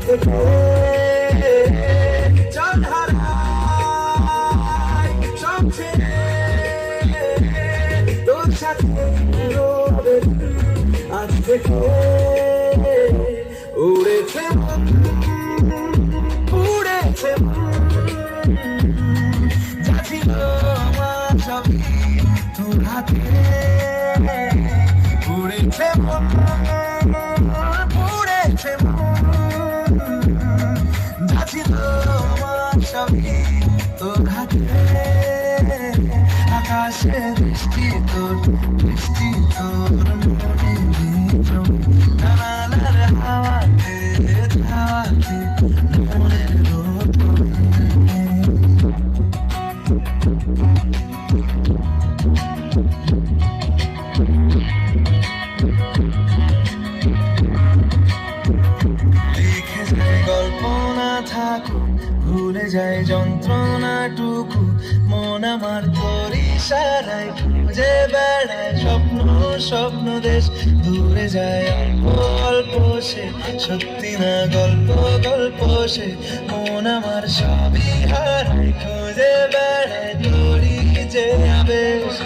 থেকে চল হারাই সব ছেড়ে তোর সাথে রবে আজ থেকে উড়েছে উড়েছে যা ছিল আমার সবই তোর হাতে উড়েছে উড়েছে যা ছিল আমার সবই তোর হাতে আকাশে বৃষ্টি তোর জানালার হাওয়াতে হাওয়াতে মনের রোদ লিখে যায় গল্প না থাকুক ভুলে যায় যন্ত্রণাটুকু মন আমার তোর ইশারায় খুঁজে বেড়ায় স্বপ্ন স্বপ্ন দেশ দূরে যায় অল্প অল্প সে সত্যি না গল্প গল্প সে মন আমার সবই হারায় খুঁজে বেড়ায় তোরই যে আবেশ